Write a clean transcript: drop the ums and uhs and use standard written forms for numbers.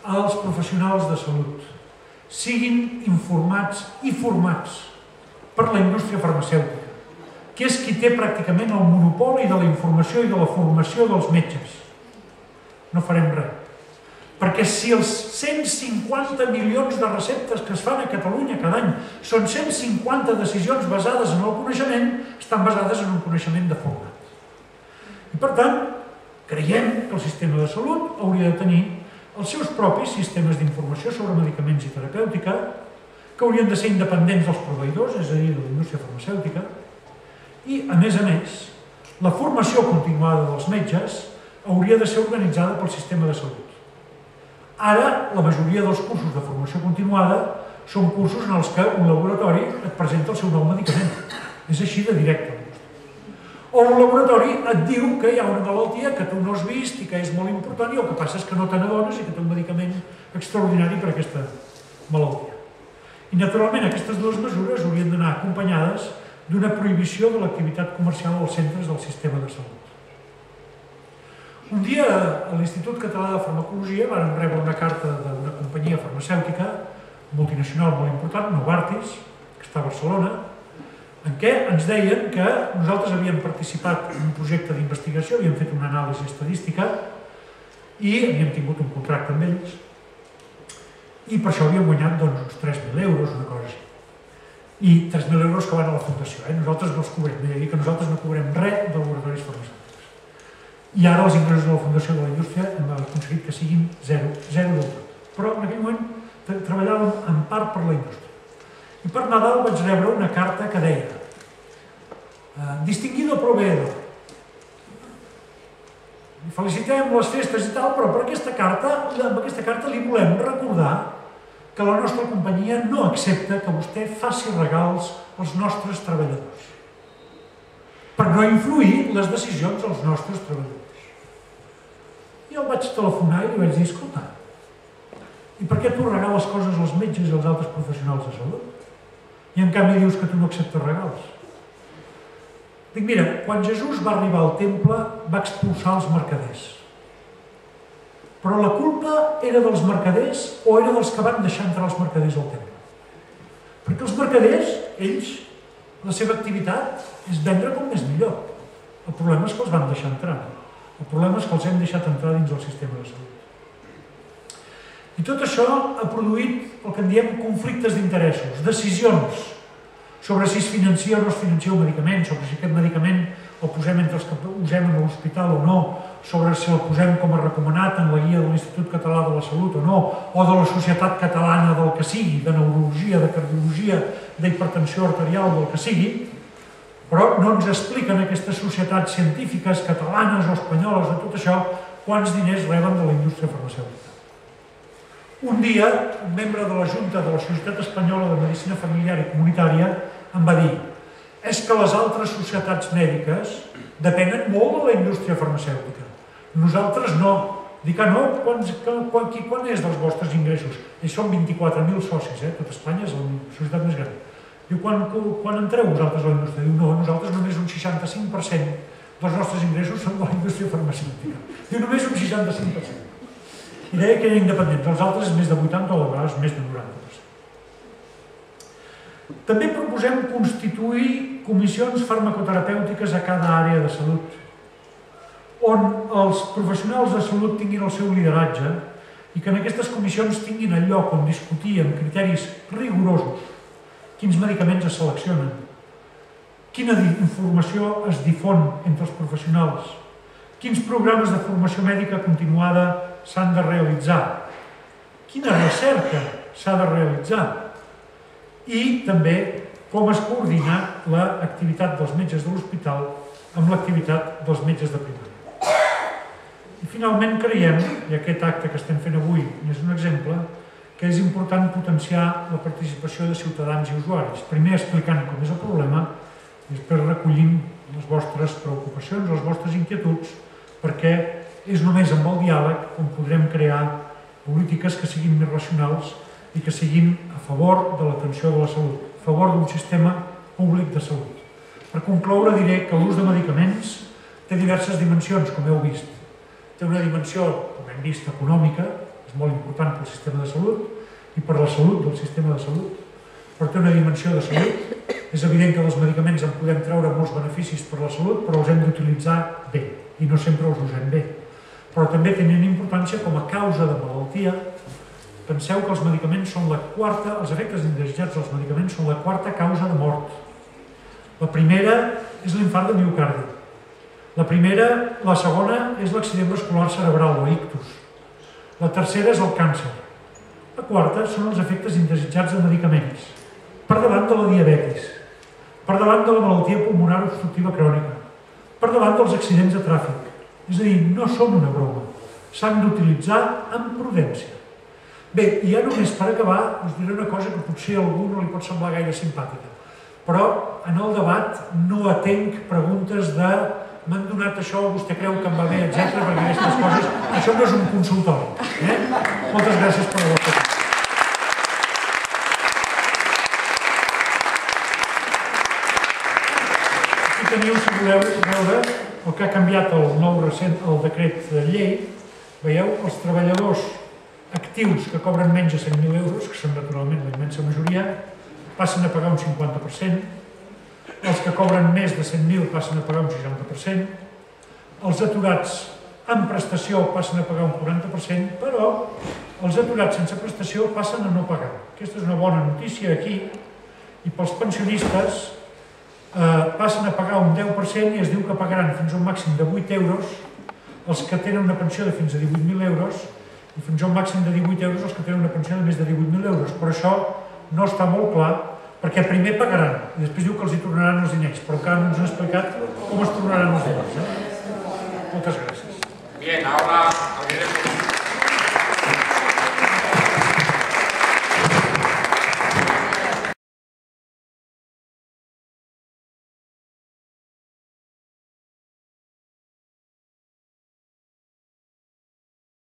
als professionals de salut siguin informats i formats per la indústria farmacèutica, que és qui té pràcticament el monopoli de la informació i de la formació dels metges. No farem res. Perquè si els 150 milions de receptes que es fan a Catalunya cada any són 150 decisions basades en el coneixement, estan basades en un coneixement de format. I per tant, creiem que el sistema de salut hauria de tenir els seus propis sistemes d'informació sobre medicaments i terapèutica, que haurien de ser independents dels proveïdors, és a dir, de la indústria farmacèutica, i, a més, la formació continuada dels metges hauria de ser organitzada pel sistema de salut. Ara, la majoria dels cursos de formació continuada són cursos en els que un laboratori et presenta el seu nou medicament. És així de directe. O un laboratori et diu que hi ha una malaltia que tu no has vist i que és molt important i el que passa és que no te n'adones i que té un medicament extraordinari per a aquesta malaltia. I, naturalment, aquestes dues mesures haurien d'anar acompanyades d'una prohibició de l'activitat comercial als centres del sistema de salut. Un dia, a l'Institut Català de Farmacologia, vam rebre una carta d'una companyia farmacèutica multinacional molt important, Novartis, que està a Barcelona, en què ens deien que nosaltres havíem participat en un projecte d'investigació, havíem fet una anàlisi estadística i havíem tingut un contracte amb ells i per això havíem guanyat uns 3.000 euros, una cosa així. I 3.000 euros que van a la fundació, nosaltres no els cobrem, vull dir que nosaltres no cobrem res de laboratoris farmacèutics. I ara els ingressos de la Fundació de la Indústria hem aconseguit que siguin zero del tot. Però en aquell moment treballàvem en part per la indústria. I per Nadal vaig rebre una carta que deia distinguido proveedor. Felicitem les festes i tal, però amb aquesta carta li volem recordar que la nostra companyia no accepta que vostè faci regals als nostres treballadors per no influir les decisions dels nostres treballadors. I el vaig telefonar i li vaig dir, escolta, i per què tu regales coses als metges i als altres professionals de salut? I en canvi dius que tu no acceptes regals. Dic, mira, quan Jesús va arribar al temple va expulsar els mercaders. Però la culpa era dels mercaders o era dels que van deixar entrar els mercaders al temple? Perquè els mercaders, ells, la seva activitat és vendre com més millor. El problema és que els van deixar entrar. El problema és que els hem deixat entrar dins el sistema de salut. I tot això ha produït el que en diem conflictes d'interessos, decisions sobre si es financia o no es financia un medicament, sobre si aquest medicament el posem entre els que usem a l'hospital o no, sobre si el posem com a recomanat en la guia de l'Institut Català de la Salut o no, o de la Societat Catalana del que sigui, de neurologia, de cardiologia, d'hipertensió arterial, del que sigui, però no ens expliquen aquestes societats científiques catalanes o espanyoles de tot això quants diners reben de la indústria farmacèutica. Un dia, un membre de la Junta de la Societat Espanyola de Medicina Familiar i Comunitària em va dir és que les altres societats mèdiques depenen molt de la indústria farmacèutica. Nosaltres no. Dic, no, quan és dels vostres ingressos? I són 24.000 socis, tot Espanya és la societat més gran. Diu, quan entreu vosaltres a la indústria? Diu, no, nosaltres només un 65% dels nostres ingressos són de la indústria farmacèutica. Diu, només un 65%. I deia que eren independents, els altres és més de 80 o de vegades més de 90%. També proposem constituir comissions farmacoterapèutiques a cada àrea de salut, on els professionals de salut tinguin el seu lideratge i que en aquestes comissions tinguin el lloc on discutir amb criteris rigorosos quins medicaments es seleccionen, quina informació es difon entre els professionals, quins programes de formació mèdica continuada s'han de realitzar, quina recerca s'ha de realitzar i també com es coordina l'activitat dels metges de l'hospital amb l'activitat dels metges de primària. I finalment creiem, i aquest acte que estem fent avui és un exemple, que és important potenciar la participació de ciutadans i usuaris, primer explicant com és el problema i després recollint les vostres preocupacions, les vostres inquietuds, perquè és només amb el diàleg on podrem crear polítiques que siguin més racionals i que siguin a favor de l'atenció de la salut, a favor d'un sistema públic de salut. Per concloure diré que l'ús de medicaments té diverses dimensions, com heu vist. Té una dimensió, com hem vist, econòmica, és molt important del sistema de salut i per la salut del sistema de salut, però té una dimensió de salut. És evident que dels medicaments en podem treure molts beneficis per la salut, però els hem d'utilitzar bé i no sempre els usem bé. Però també tenen importància com a causa de malaltia. Penseu que els medicaments són els efectes indesitjats dels medicaments són la quarta causa de mort. La primera és l'infart de miocardi. La segona és l'accident vascular cerebral o ictus. La tercera és el càncer. La quarta són els efectes indesitjats de medicaments. Per davant de la diabetis, per davant de la malaltia pulmonar obstructiva crònica, per davant dels accidents de tràfic. És a dir, no són una broma. S'han d'utilitzar amb prudència. Bé, i ja només per acabar us diré una cosa que potser a algú no li pot semblar gaire simpàtica, però en el debat no atenc preguntes de m'han donat això, vostè creu que em va bé, etc. perquè aquestes coses, això no és un consultori. Moltes gràcies per la vostra atenció. Aquí teniu, si voleu veure, el que ha canviat el decret de llei. Veieu, els treballadors actius que cobren menys de 100.000 euros, que són naturalment la immensa majoria, passen a pagar un 50%, els que cobren més de 100.000 passen a pagar un 60%, els aturats amb prestació passen a pagar un 40%, però els aturats sense prestació passen a no pagar. Aquesta és una bona notícia aquí, i pels pensionistes passen a pagar un 10% i es diu que pagaran fins a un màxim de 8 euros els que tenen una pensió de fins a 18.000 euros i fins a un màxim de 18 euros els que tenen una pensió de més de 18.000 euros. Però això no està molt clar, perquè primer pagaran i després diu que els hi tornaran els diners, però encara no ens han explicat com es tornaran els diners. Moltes gràcies. Bien, ahora